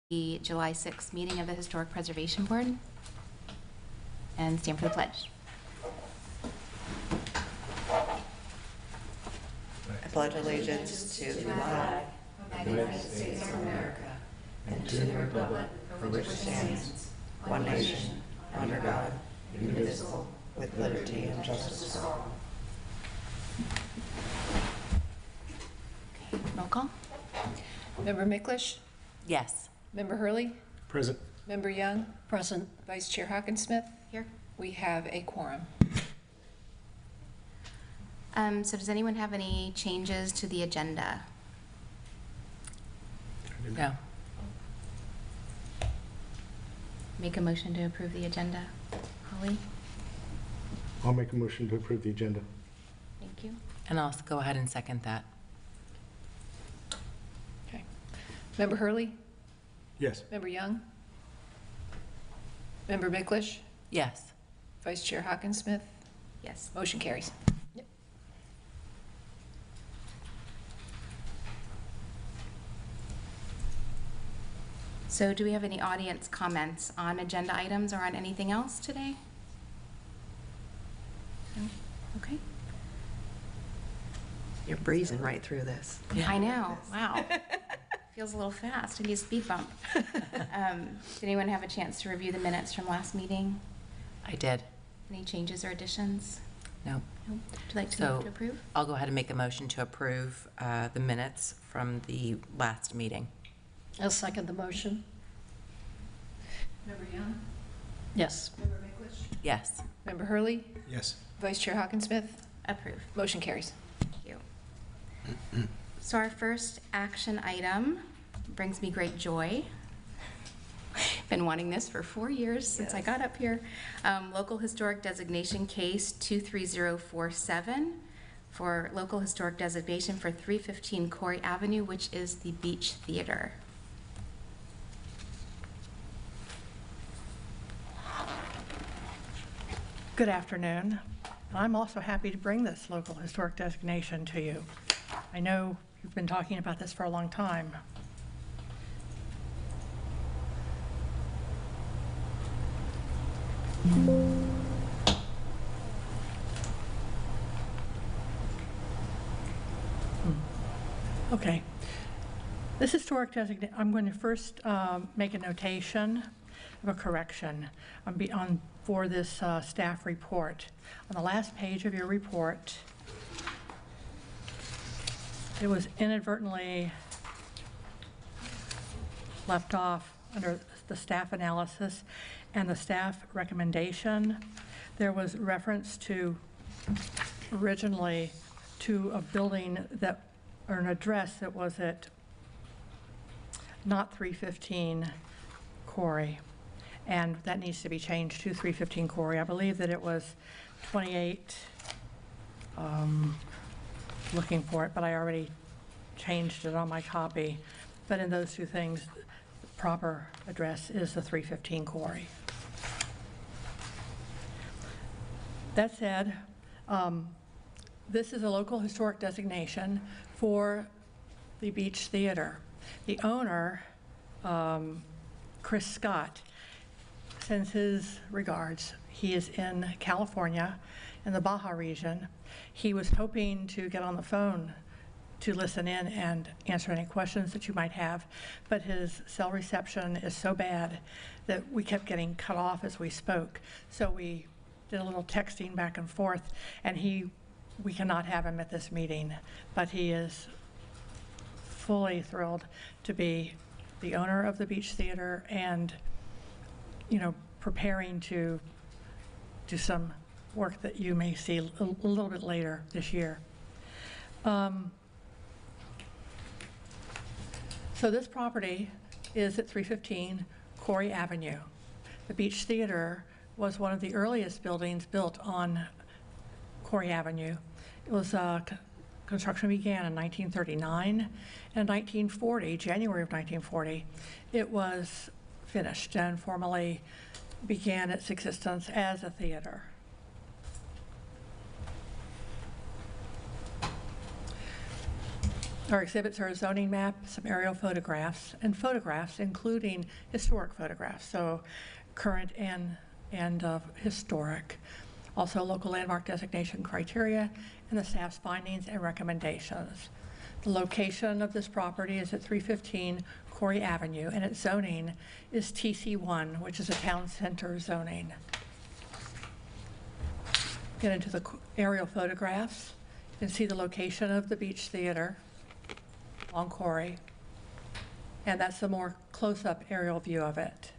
the July 6th meeting of the Historic Preservation Board and stand for the pledge. I pledge allegiance to the flag of the United States of America and to the republic for which it stands, one nation, under God, indivisible, with liberty and justice for all. Okay, roll call. Member Miklish? Yes. Member Hurley? Present. Member Young? Present. Vice Chair Hawkinsmith? Here. We have a quorum. So does anyone have any changes to the agenda? No. Make a motion to approve the agenda. Holly? I'll make a motion to approve the agenda. Thank you. And I'll go ahead and second that. Okay. Member Hurley? Yes. Member Young? Member Miklish? Yes. Vice Chair Hawkinsmith? Yes. Motion carries. So do we have any audience comments on agenda items or on anything else today? No? Okay. You're breezing right through this. I know. Wow. Feels a little fast. I need a speed bump. Did anyone have a chance to review the minutes from last meeting? I did. Any changes or additions? No. No? Would you like to move to approve? I'll go ahead and make a motion to approve the minutes from the last meeting. I'll second the motion. Member Young? Yes. Member Miklish? Yes. Member Hurley? Yes. Vice Chair Hawkinsmith? Approve. Motion carries. Thank you. So our first action item brings me great joy. Been wanting this for 4 years since I got up here. Local Historic Designation Case 23047 for local historic designation for 315 Corey Avenue, which is the Beach Theater. Good afternoon. I'm also happy to bring this local historic designation to you. I know you've been talking about this for a long time. Okay. This historic designation, I'm going to first make a notation of a correction for this staff report. On the last page of your report, it was inadvertently left off under the staff analysis and the staff recommendation. There was reference to originally to a building that, or an address that was at not 315 Corey. And that needs to be changed to 315 Corey. I believe that it was 28, looking for it, but I already changed it on my copy. But in those two things, the proper address is the 315 Corey. That said, this is a local historic designation for the Beach Theater. The owner, Chris Scott, sends his regards. He is in California, in the Baja region. He was hoping to get on the phone to listen in and answer any questions that you might have, but his cell reception is so bad that we kept getting cut off as we spoke. So we did a little texting back and forth, and we cannot have him at this meeting, but he is fully thrilled to be the owner of the Beach Theater and, you know, preparing to do some work that you may see a little bit later this year. So this property is at 315 Corey Avenue. The Beach Theater was one of the earliest buildings built on Corey Avenue. It was construction began in 1939. In 1940, January of 1940, it was finished and formally began its existence as a theater. Our exhibits are a zoning map, some aerial photographs, and photographs including historic photographs, so current and historic. Also, local landmark designation criteria and the staff's findings and recommendations. The location of this property is at 315 Corey Avenue, and its zoning is TC1, which is a town center zoning. Get into the aerial photographs. You can see the location of the Beach Theater on Corey, and that's a more close-up aerial view of it.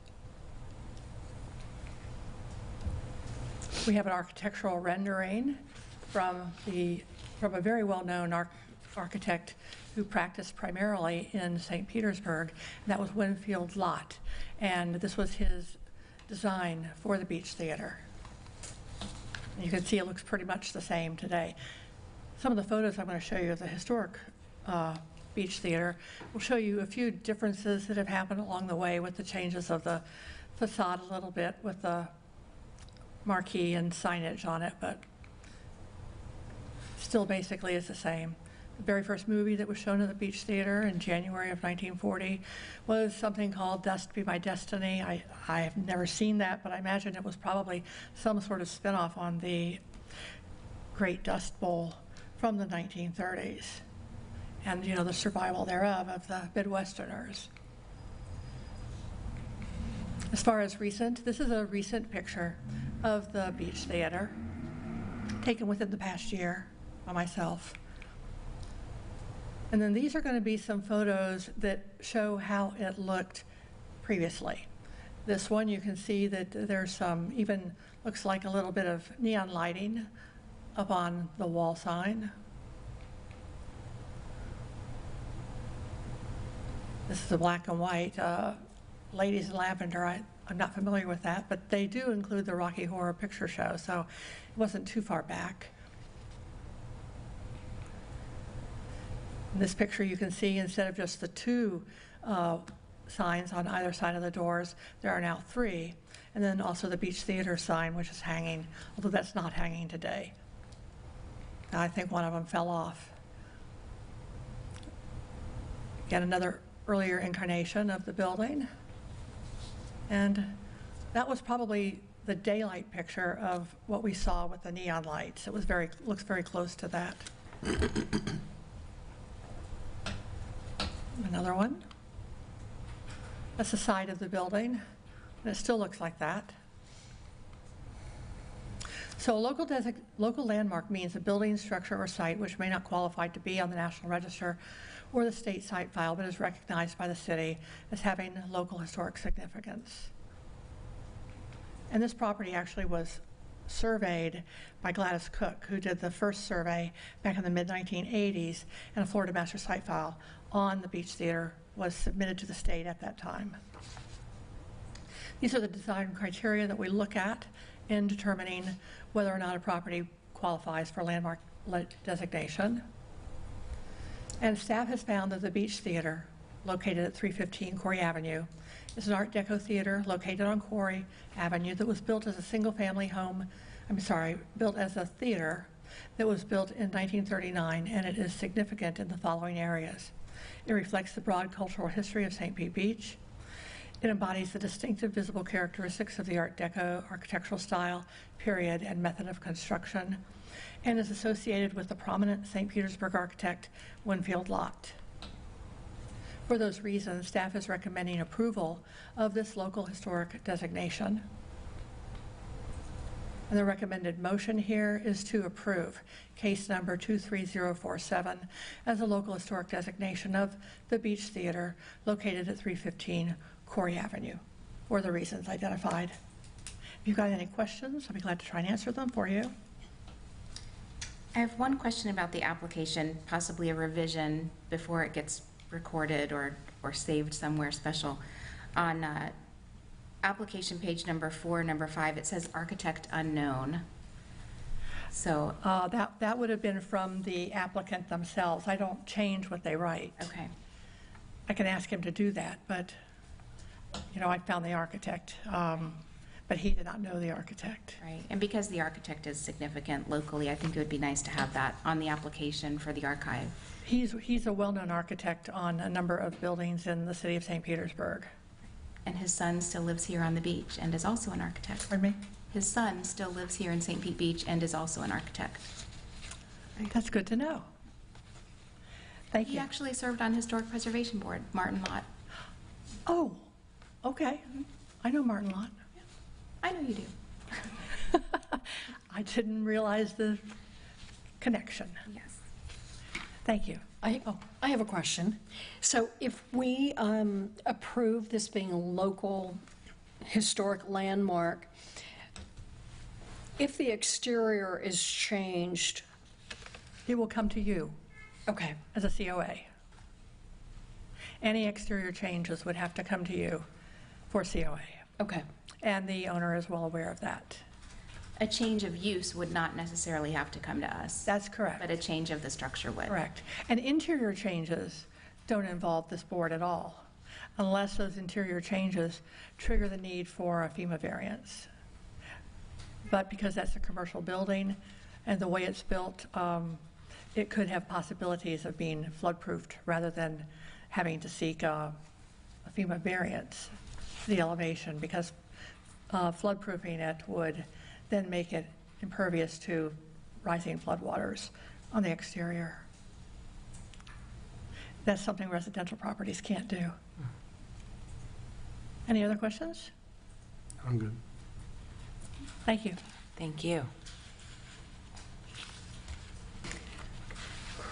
We have an architectural rendering from a very well-known architect who practiced primarily in St. Petersburg, and that was Winfield Lott, and this was his design for the Beach Theater. And you can see it looks pretty much the same today. Some of the photos I'm going to show you of the historic Beach Theater will show you a few differences that have happened along the way with the changes of the facade a little bit with the marquee and signage on it, but still basically is the same. The very first movie that was shown at the Beach Theater in January of 1940 was something called Dust Be My Destiny. I have never seen that, but I imagine it was probably some sort of spinoff on the Great Dust Bowl from the 1930s and, you know, the survival thereof of the Midwesterners. As far as recent, this is a recent picture of the Beach Theater taken within the past year by myself. And then these are going to be some photos that show how it looked previously. This one, you can see that there's some, even looks like a little bit of neon lighting up on the wall sign. This is a black and white. Ladies in Lavender, I'm not familiar with that, but they do include the Rocky Horror Picture Show, so it wasn't too far back. In this picture, you can see instead of just the two signs on either side of the doors, there are now three, and then also the Beach Theater sign, which is hanging, although that's not hanging today. Now, I think one of them fell off. Again, another earlier incarnation of the building. And that was probably the daylight picture of what we saw with the neon lights. It was looks very close to that. Another one. That's the side of the building, and it still looks like that. So a local landmark means a building, structure, or site which may not qualify to be on the National Register or the state site file, but is recognized by the city as having local historic significance. And this property actually was surveyed by Gladys Cook, who did the first survey back in the mid-1980s, and a Florida Master Site File on the Beach Theater was submitted to the state at that time. These are the design criteria that we look at in determining whether or not a property qualifies for landmark designation. And staff has found that the Beach Theater, located at 315 Corey Avenue, is an Art Deco theater located on Corey Avenue that was built as a single-family home, built as a theater that was built in 1939, and it is significant in the following areas. It reflects the broad cultural history of St. Pete Beach. It embodies the distinctive visible characteristics of the Art Deco architectural style, period, and method of construction, and is associated with the prominent St. Petersburg architect Winfield Lott. For those reasons, staff is recommending approval of this local historic designation. And the recommended motion here is to approve case number 23047 as a local historic designation of the Beach Theater located at 315 Corey Avenue for the reasons identified. If you've got any questions, I'll be glad to try and answer them for you. I have one question about the application, possibly a revision before it gets recorded or saved somewhere special. On application page number 4, number 5, it says architect unknown. So that would have been from the applicant themselves. I don't change what they write. okay. I can ask him to do that, but, you know, I found the architect. but he did not know the architect. Right, and because the architect is significant locally, I think it would be nice to have that on the application for the archive. He's a well-known architect on a number of buildings in the city of St. Petersburg. And his son still lives here on the beach and is also an architect. Pardon me? His son still lives here in St. Pete Beach and is also an architect. That's good to know. Thank He you. actually served on Historic Preservation Board, Martin Lott. Oh, okay. I know Martin Lott. I know you do. I didn't realize the connection. Yes. Thank you. I have a question. So if we approve this being a local historic landmark, if the exterior is changed, It will come to you okay, as a COA. Any exterior changes would have to come to you for COA. okay, And the owner is well aware of that. A change of use would not necessarily have to come to us. That's correct. But a change of the structure would. Correct. And interior changes don't involve this board at all, unless those interior changes trigger the need for a FEMA variance. But because that's a commercial building and the way it's built, it could have possibilities of being flood-proofed rather than having to seek a FEMA variance, the elevation, because flood-proofing it would then make it impervious to rising floodwaters on the exterior. That's something residential properties can't do. Any other questions? I'm good. Thank you. Thank you.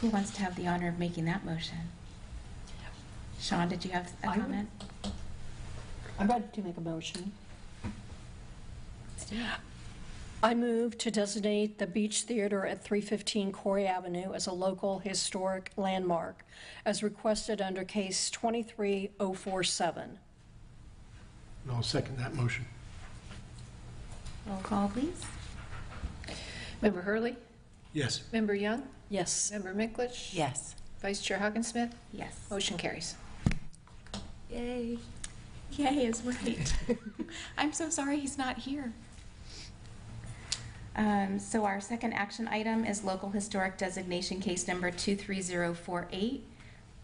Who wants to have the honor of making that motion? Sean, did you have a I would. comment? I'm ready to make a motion. Let's do it. I move to designate the Beach Theater at 315 Corey Avenue as a local historic landmark, as requested under case 23047. And I'll second that motion. Roll call, please. Member Hurley? Yes. Member Young? Yes. Member Miklich? Yes. Vice Chair Hawkinsmith? Yes. Motion carries. Yay. Yay is right. I'm so sorry he's not here. So our second action item is local historic designation case number 23048.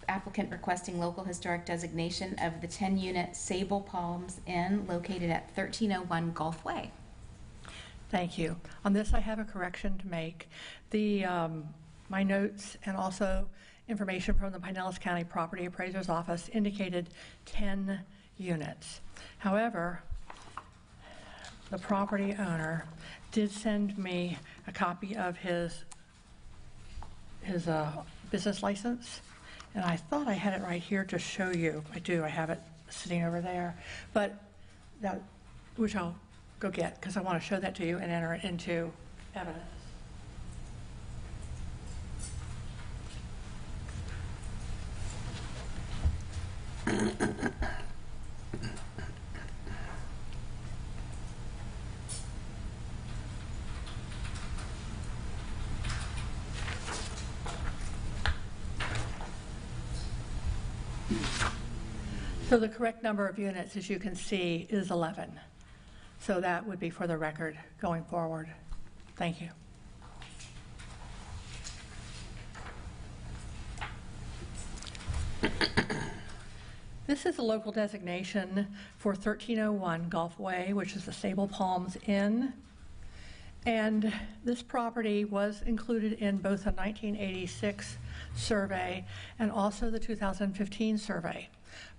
Applicant requesting local historic designation of the 10-unit Sable Palms Inn located at 1301 Gulf Way. Thank you. On this, I have a correction to make. My notes and also information from the Pinellas County Property Appraiser's Office indicated 10 units. However, the property owner did send me a copy of his business license, and I thought I had it right here to show you. I do. I have it sitting over there, but that, which I'll go get because I want to show that to you and enter it into evidence. So the correct number of units, as you can see, is 11. So that would be for the record going forward. Thank you. This is a local designation for 1301 Gulf Way, which is the Sable Palms Inn. And this property was included in both the 1986 survey and also the 2015 survey.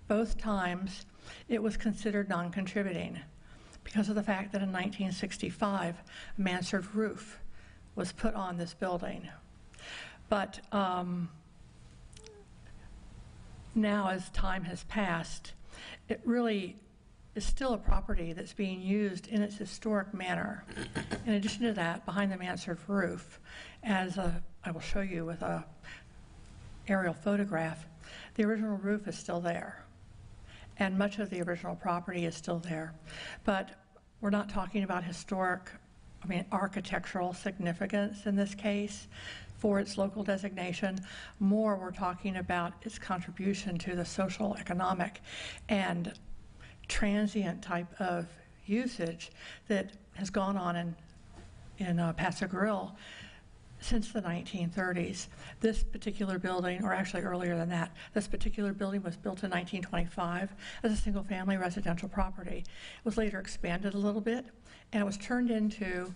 Both times it was considered non-contributing because of the fact that in 1965 a mansard roof was put on this building. But now, as time has passed, it really is still a property that's being used in its historic manner. In addition to that, behind the mansard roof, I will show you with a aerial photograph, the original roof is still there. And much of the original property is still there. But we're not talking about architectural significance in this case for its local designation. More, we're talking about its contribution to the social, economic, and transient type of usage that has gone on in Paso Grill since the 1930s. This particular building, or actually earlier than that, this particular building was built in 1925 as a single-family residential property. It was later expanded a little bit, and it was turned into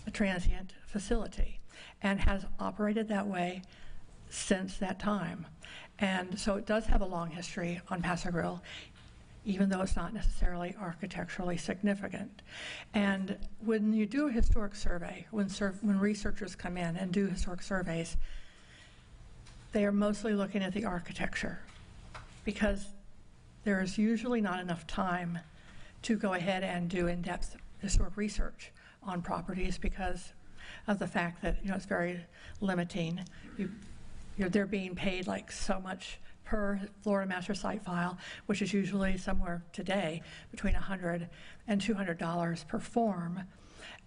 a transient facility and has operated that way since that time. And so it does have a long history on Paso Grill, even though it's not necessarily architecturally significant. And when you do a historic survey, when researchers come in and do historic surveys, they are mostly looking at the architecture, because there is usually not enough time to go ahead and do in-depth historic research on properties because of the fact that, you know, it's very limiting. They're being paid like so much per Florida Master Site file, which is usually somewhere today between $100 and $200 per form.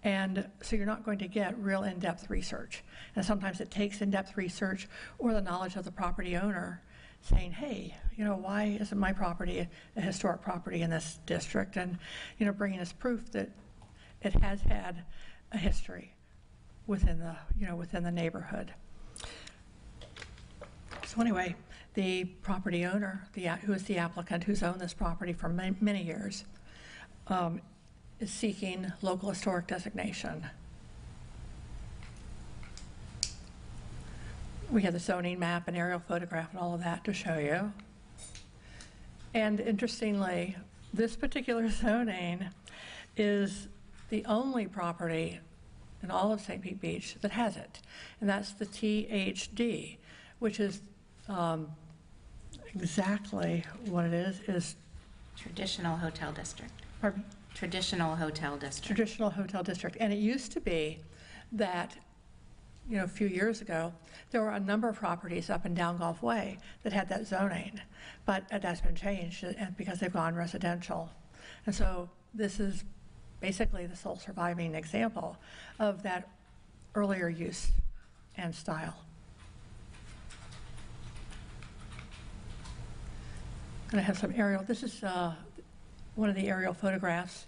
And so you're not going to get real in-depth research. And sometimes it takes in-depth research or the knowledge of the property owner saying, hey, you know, why isn't my property a historic property in this district? And, you know, bringing us proof that it has had a history within the, you know, within the neighborhood. So anyway, the property owner, who is the applicant, who's owned this property for many years, is seeking local historic designation. We have the zoning map and aerial photograph and all of that to show you. And interestingly, this particular zoning is the only property in all of St. Pete Beach that has it, and that's the THD, which is exactly what it is Traditional Hotel District. pardon? Traditional Hotel District. Traditional hotel district. And it used to be that, you know, a few years ago, there were a number of properties up and down Gulf Way that had that zoning, but that's been changed because they've gone residential. And so this is basically the sole surviving example of that earlier use and style. And I have some aerial, this is one of the aerial photographs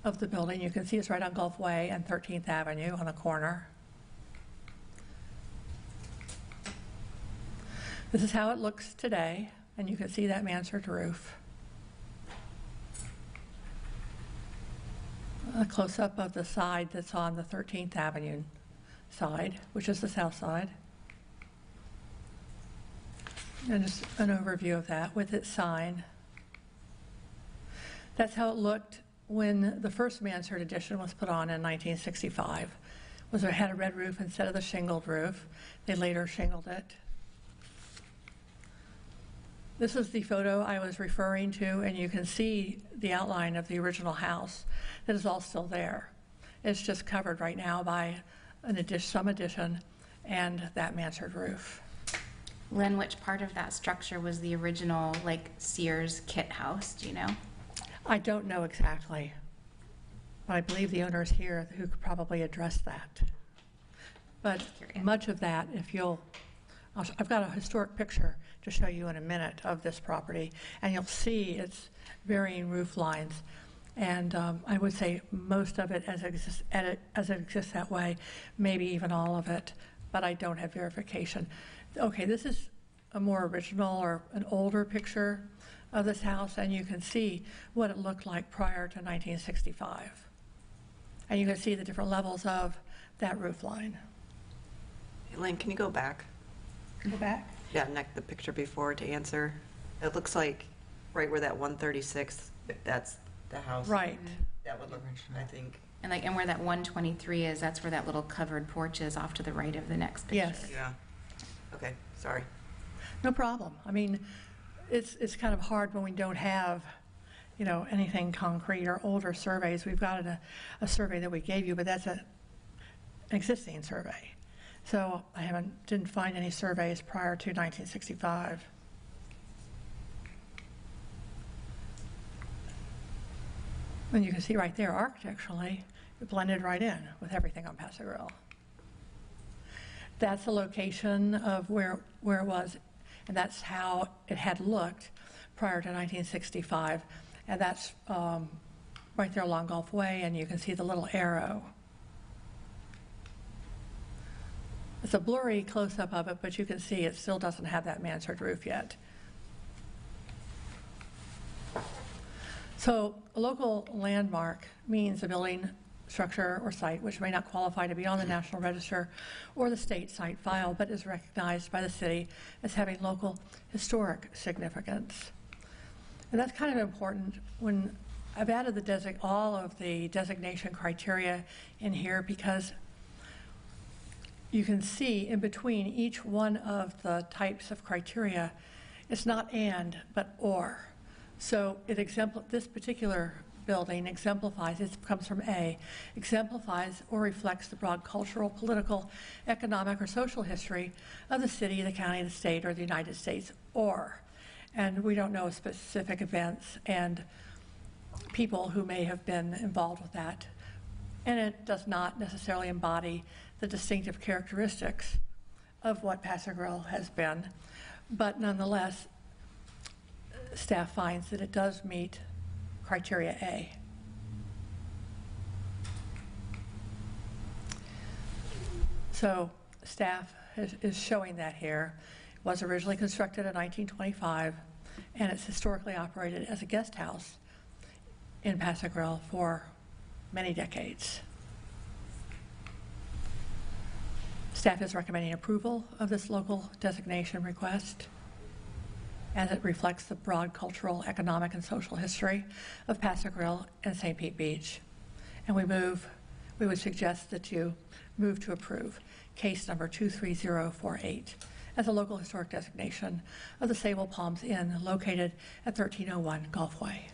of the building. You can see it's right on Gulf Way and 13th Avenue on the corner. This is how it looks today, and you can see that mansard roof. A close-up of the side that's on the 13th Avenue side, which is the south side. And just an overview of that with its sign. That's how it looked when the first mansard addition was put on in 1965. It had a red roof instead of the shingled roof. They later shingled it. This is the photo I was referring to, and you can see the outline of the original house. It is all still there. It's just covered right now by some addition and that mansard roof. Lynn, which part of that structure was the original, like, Sears kit house, do you know? I don't know exactly, but I believe the owner is here who could probably address that. But Curious. much of that, I've got a historic picture to show you in a minute of this property, and you'll see its varying roof lines. And I would say most of it as it exists that way, maybe even all of it, but I don't have verification. Okay, this is a more original or an older picture of this house, and you can see what it looked like prior to 1965. And you can see the different levels of that roof line. Elaine, can you go back? Go back. Yeah, the picture before to answer. It looks like right where that 136, if that's the house. Right. That would look, I think. And where that 123 is, that's where that little covered porch is off to the right of the next picture. Yes. Yeah. Okay, sorry. No problem. I mean, it's kind of hard when we don't have, you know, anything concrete or older surveys. We've got a survey that we gave you, but that's an existing survey. So I didn't find any surveys prior to 1965. And you can see right there, architecturally, it blended right in with everything on Paso Grill. That's the location of where it was, and that's how it had looked prior to 1965. And that's right there along Gulf Way, and you can see the little arrow. It's a blurry close-up of it, but you can see it still doesn't have that mansard roof yet. So a local landmark means a building, structure, or site which may not qualify to be on the National Register or the state site file, but is recognized by the city as having local historic significance. And that's kind of important when I've added all of the designation criteria in here, because you can see in between each one of the types of criteria, it's not and, but or. So this particular building exemplifies, it comes from A, exemplifies or reflects the broad cultural, political, economic, or social history of the city, the county, the state, or the United States, or. And we don't know specific events and people who may have been involved with that. And it does not necessarily embody the distinctive characteristics of what Paso Grill has been. But nonetheless, staff finds that it does meet criteria A. So staff is showing that here. It was originally constructed in 1925, and it's historically operated as a guest house in Paso Grill for many decades. Staff is recommending approval of this local designation request, as it reflects the broad cultural, economic, and social history of Paso Grill and St. Pete Beach. And we would suggest that you move to approve case number 23048 as a local historic designation of the Sable Palms Inn located at 1301 Gulf Way.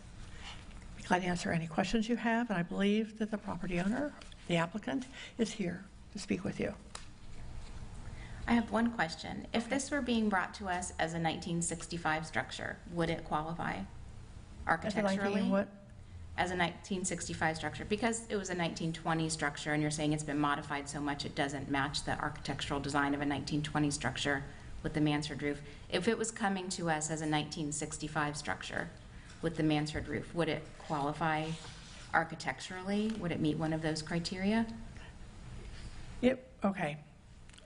Be glad to answer any questions you have, and I believe that the property owner, the applicant, is here to speak with you. I have one question. If this were being brought to us as a 1965 structure, would it qualify architecturally? What? As a 1965 structure, because it was a 1920 structure and you're saying it's been modified so much it doesn't match the architectural design of a 1920 structure with the mansard roof. If it was coming to us as a 1965 structure with the mansard roof, would it qualify architecturally? Would it meet one of those criteria? Okay,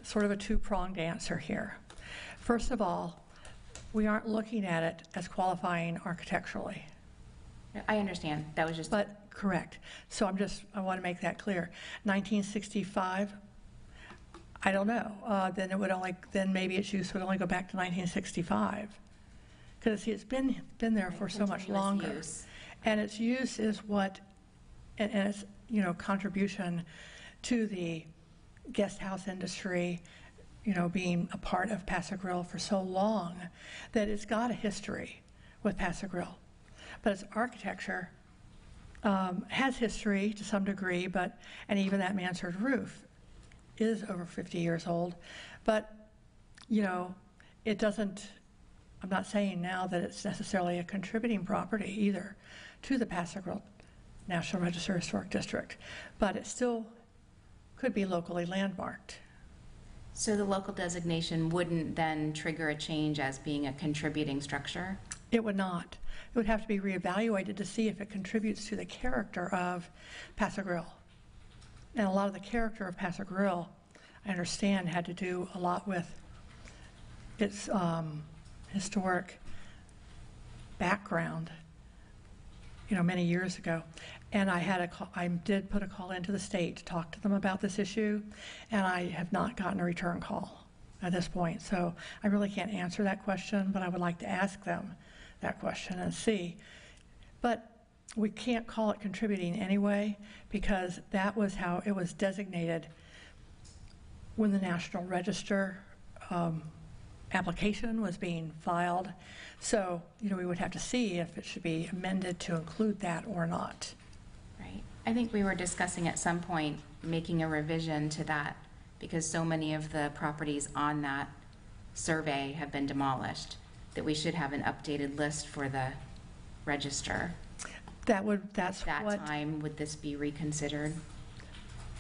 sort of a two-pronged answer here. First of all, we aren't looking at it as qualifying architecturally. I understand. That was just... But, correct. So I want to make that clear. 1965, I don't know. Then maybe its use would only go back to 1965. Because it's been there for so much longer. Use. And its use is and its, contribution to the guest house industry, being a part of Paso Grill for so long, that it's got a history with Paso Grill. But its architecture has history to some degree, and even that mansard roof is over 50 years old. But, it doesn't, I'm not saying now that it's necessarily a contributing property either to the Paso Grill National Register Historic District, but it still could be locally landmarked. So the local designation wouldn't then trigger a change as being a contributing structure? It would not. It would have to be reevaluated to see if it contributes to the character of Paso Grill. And a lot of the character of Paso Grill, I understand, had to do a lot with its historic background, many years ago. And I did put a call into the state to talk to them about this issue, and I have not gotten a return call at this point. So I really can't answer that question, but I would like to ask them that question and see. But we can't call it contributing anyway, because that was how it was designated when the National Register application was being filed. So, we would have to see if it should be amended to include that or not. Right. I think we were discussing at some point making a revision to that, because so many of the properties on that survey have been demolished, that we should have an updated list for the register. Time, would this be reconsidered?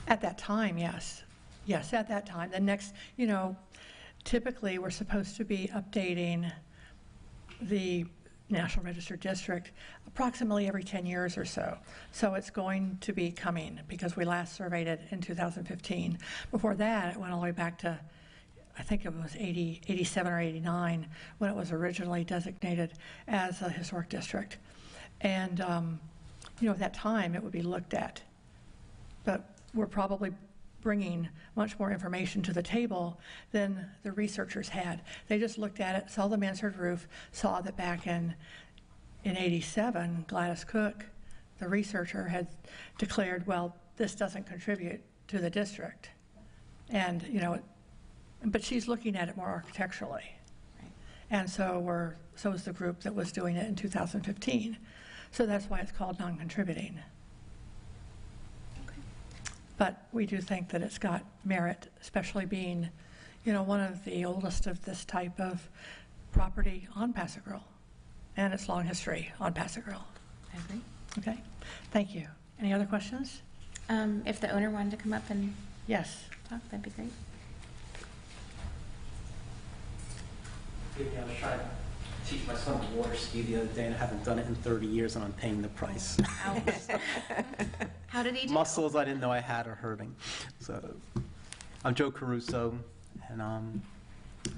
At that time, yes. Yes, at that time. The next, typically we're supposed to be updating the, National Register District approximately every 10 years or so. So it's going to be coming because we last surveyed it in 2015. Before that, it went all the way back to, I think it was 87 or 89 when it was originally designated as a historic district. And, at that time, it would be looked at. But we're probably bringing much more information to the table than the researchers had. They just looked at it, saw the mansard roof, saw that back in 87, Gladys Cook, the researcher, had declared, well, this doesn't contribute to the district. And, but she's looking at it more architecturally. Right. And so is the group that was doing it in 2015. So that's why it's called non-contributing. But we do think that it's got merit, especially being, one of the oldest of this type of property on Paso Grill, and its long history on Paso Grill. I agree. Okay, thank you. Any other questions? If the owner wanted to come up and Yes. talk, that'd be great. I was trying to teach my son to water ski the other day, and I haven't done it in 30 years, and I'm paying the price. Ouch. How did he do? Muscles I didn't know I had are hurting. So, I'm Joe Caruso, and I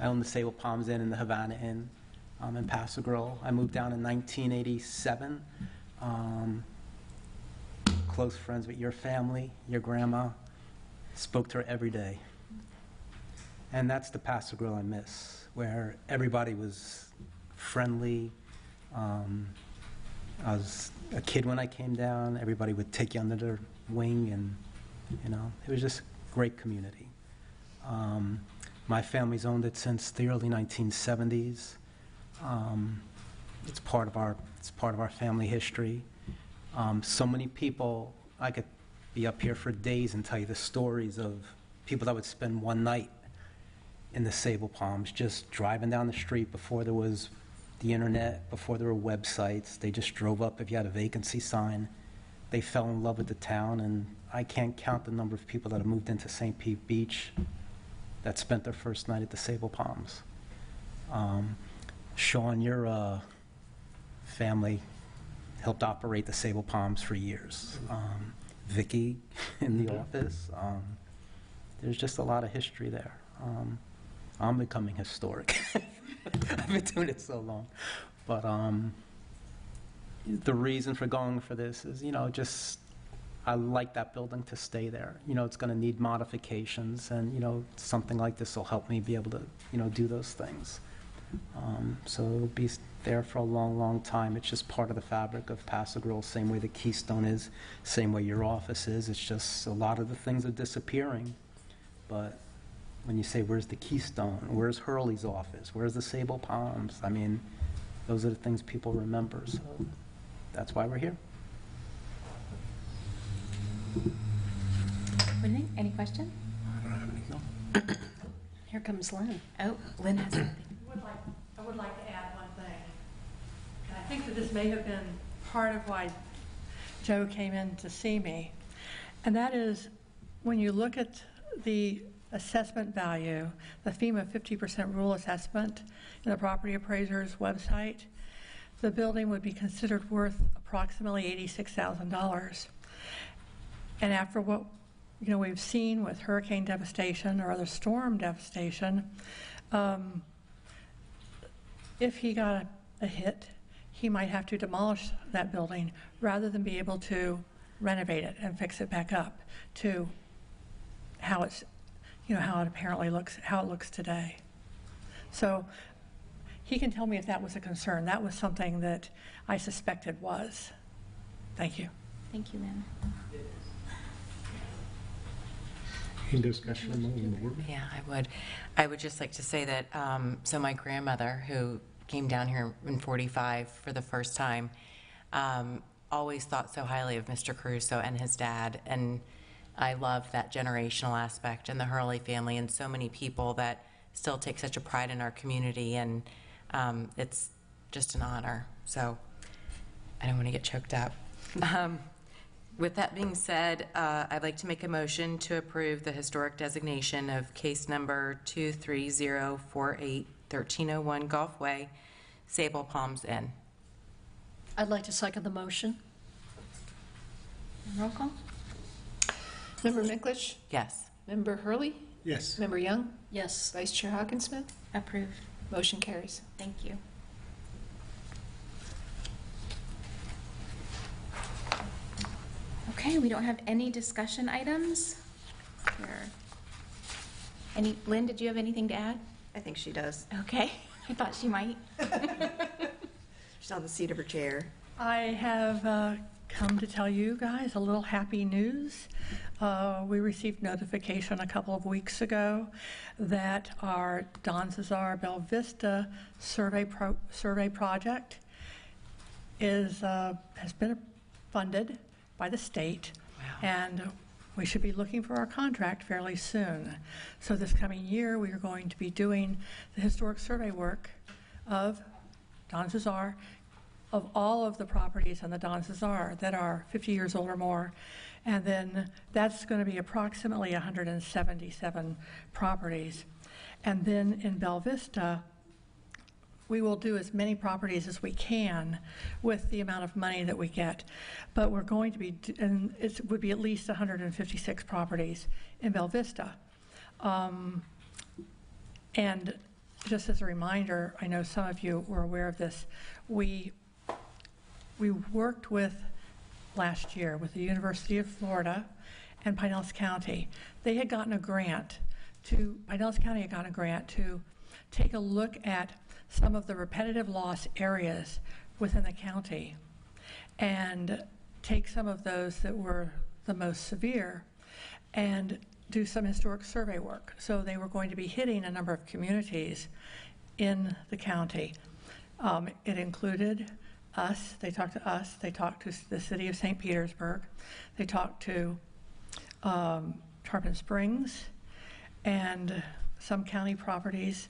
own the Sable Palms Inn and the Havana Inn in Paso Grill. I moved down in 1987. Close friends with your family, your grandma. Spoke to her every day. And that's the Paso Grill I miss, where everybody was friendly. I was a kid when I came down. Everybody would take you under their wing, and it was just a great community. My family's owned it since the early 1970s. It's part of our family history. So many people, I could be up here for days and tell you the stories of people that would spend one night in the Sable Palms, just driving down the street before there was the internet, before there were websites. They just drove up if you had a vacancy sign. They fell in love with the town, and I can't count the number of people that have moved into St. Pete Beach that spent their first night at the Sable Palms. Sean, your family helped operate the Sable Palms for years. Vicky in the office. There's just a lot of history there. I'm becoming historic. I've been doing it so long. But the reason for going for this is, just I like that building to stay there. It's going to need modifications, and, something like this will help me be able to, do those things. So it'll be there for a long, long time. It's just part of the fabric of Paso Grill, same way the Keystone is, same way your office is. It's just a lot of the things are disappearing. But when you say, where's the Keystone? Where's Hurley's office? Where's the Sable Palms? I mean, those are the things people remember. So that's why we're here. Whitney, any question? I don't have anything. Here comes Lynn. Oh, Lynn has something. I would like to add one thing. And I think that this may have been part of why Joe came in to see me. And that is, when you look at the assessment value, the FEMA 50% rule assessment in the property appraiser's website, the building would be considered worth approximately $86,000. And after what we've seen with hurricane devastation or other storm devastation, if he got a hit, he might have to demolish that building rather than be able to renovate it and fix it back up to how it's, how it apparently looks, how it looks today. So he can tell me if that was a concern. That was something that I suspected was. Thank you. Thank you, Lynn. Any discussion among the board? Yeah, I would. I would just like to say that, so my grandmother, who came down here in 45 for the first time, always thought so highly of Mr. Caruso and his dad, and I love that generational aspect and the Hurley family and so many people that still take such a pride in our community, and it's just an honor. So I don't want to get choked up. With that being said, I'd like to make a motion to approve the historic designation of case number 23048, 1301 Gulf Way, Sable Palms Inn. I'd like to second the motion. Roll call? Member Micklitch? Yes. Member Hurley? Yes. Member Young? Yes. Vice Chair Hawkinsmith? Approved. Motion carries. Thank you. Okay, we don't have any discussion items. Lynn, did you have anything to add? I think she does. Okay, I thought she might. She's on the seat of her chair. I have come to tell you guys a little happy news. We received notification a couple of weeks ago that our Don Cesar Bella Vista survey project has been funded by the state, and we should be looking for our contract fairly soon. So this coming year, we are going to be doing the historic survey work of Don Cesar, of all of the properties on the Don Cesar that are 50 years old or more. And then that's going to be approximately 177 properties. And then in Bella Vista, we will do as many properties as we can with the amount of money that we get. But we're going to be, and it would be at least 156 properties in Bella Vista. And just as a reminder, I know some of you were aware of this, we worked with, last year, with the University of Florida and Pinellas County. They had gotten a grant Pinellas County had gotten a grant to take a look at some of the repetitive loss areas within the county and take some of those that were the most severe and do some historic survey work. So they were going to be hitting a number of communities in the county. It included us, they talked to us, they talked to the city of St. Petersburg, they talked to Tarpon Springs and some county properties.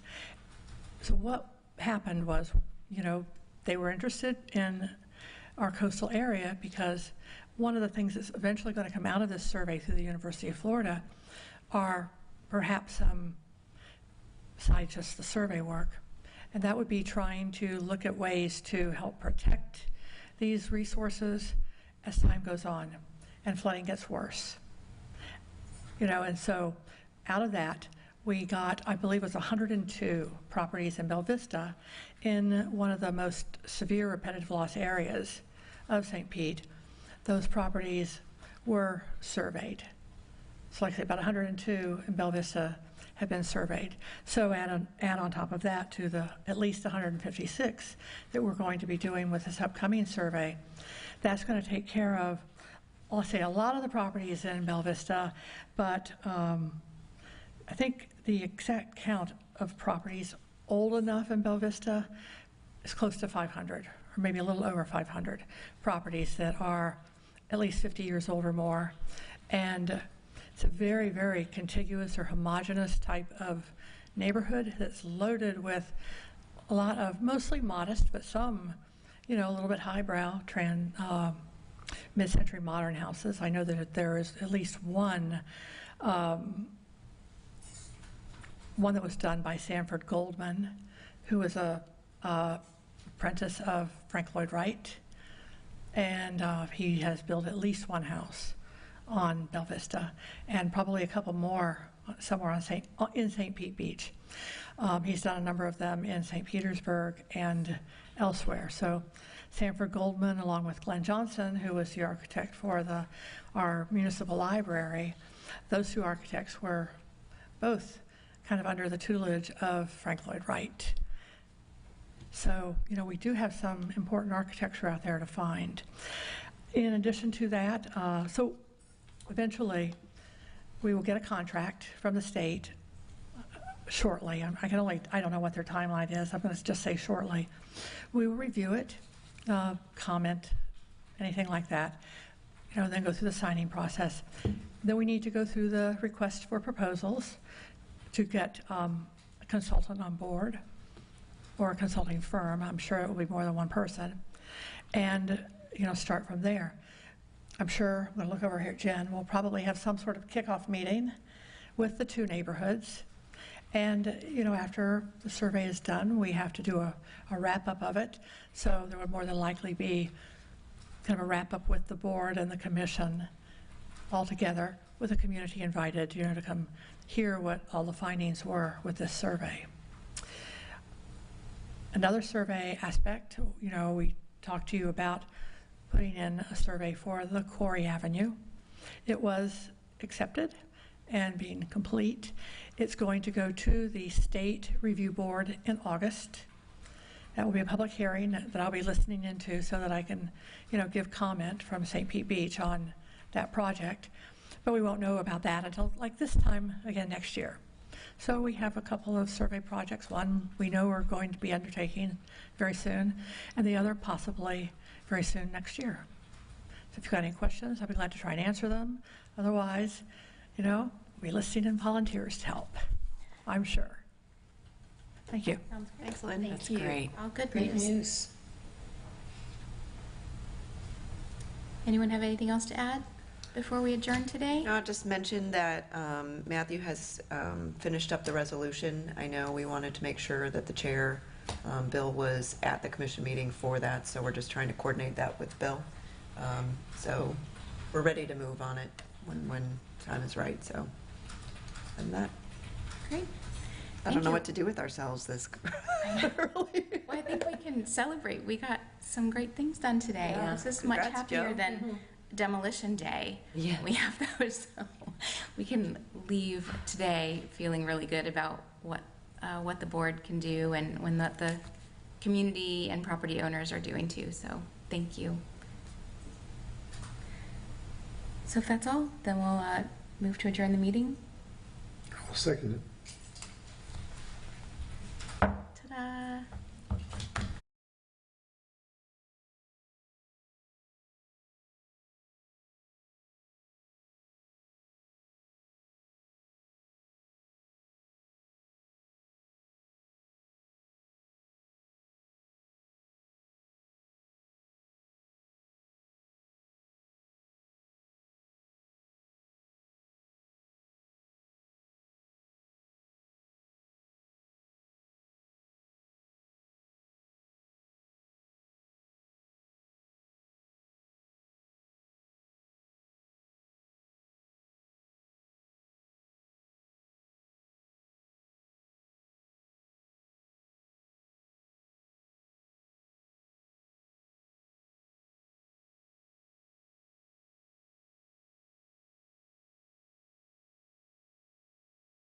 So what happened was, they were interested in our coastal area because one of the things that's eventually going to come out of this survey through the University of Florida are perhaps some, besides just the survey work, and that would be trying to look at ways to help protect these resources as time goes on and flooding gets worse. And so out of that, we got, I believe it was 102 properties in Bella Vista in one of the most severe repetitive loss areas of St. Pete. Those properties were surveyed. So like I say, about 102 in Bella Vista have been surveyed. So add on top of that to the at least 156 that we're going to be doing with this upcoming survey. That's going to take care of, let's say, a lot of the properties in Bella Vista, but I think the exact count of properties old enough in Bella Vista is close to 500, or maybe a little over 500 properties that are at least 50 years old or more. And it's a very, very contiguous or homogeneous type of neighborhood that's loaded with a lot of mostly modest, but some, a little bit highbrow, mid-century modern houses. I know that there is at least one that was done by Sanford Goldman, who was a apprentice of Frank Lloyd Wright, and he has built at least one house on Bella Vista, and probably a couple more somewhere in St. Pete Beach. He's done a number of them in St. Petersburg and elsewhere. So Sanford Goldman, along with Glenn Johnson, who was the architect for our municipal library, those two architects were both kind of under the tutelage of Frank Lloyd Wright. So, we do have some important architecture out there to find. In addition to that, so eventually we will get a contract from the state shortly. I don't know what their timeline is. I'm going to just say shortly. We will review it, comment, anything like that, then go through the signing process. Then we need to go through the request for proposals to get a consultant on board, or a consulting firm. I'm sure it will be more than one person, and start from there. I'm sure, I'm going to look over here at Jen, we'll probably have some sort of kickoff meeting with the two neighborhoods And, after the survey is done, we have to do a wrap-up of it. So there would more than likely be kind of a wrap-up with the board and the commission all together, with the community invited, to come hear what all the findings were with this survey. Another survey aspect, we talked to you about putting in a survey for the Corey Avenue. It was accepted and being complete. It's going to go to the State Review Board in August. That will be a public hearing that I'll be listening into so that I can, give comment from St. Pete Beach on that project. But we won't know about that until like this time again next year. So we have a couple of survey projects. One we know we're going to be undertaking very soon, and the other possibly very soon next year. So if you've got any questions, I'll be glad to try and answer them. Otherwise, we'll be listening and volunteers to help, I'm sure. Thank you. Sounds great. Excellent. That's great. All good Great news. news. Anyone have anything else to add before we adjourn today? No, I'll just mention that Matthew has finished up the resolution. I know we wanted to make sure that the chair, Bill, was at the commission meeting for that, so we're just trying to coordinate that with Bill. So we're ready to move on it when time is right, so. And that, Great. I Thank don't know you. what to do with ourselves this early. Well, I think we can celebrate. We got some great things done today. Yeah. This is much Congrats, happier Joe. than Demolition Day. Yeah. We have those, so we can leave today feeling really good about what the board can do and when the community and property owners are doing too. So thank you. So if that's all, then we'll move to adjourn the meeting. I'll second it.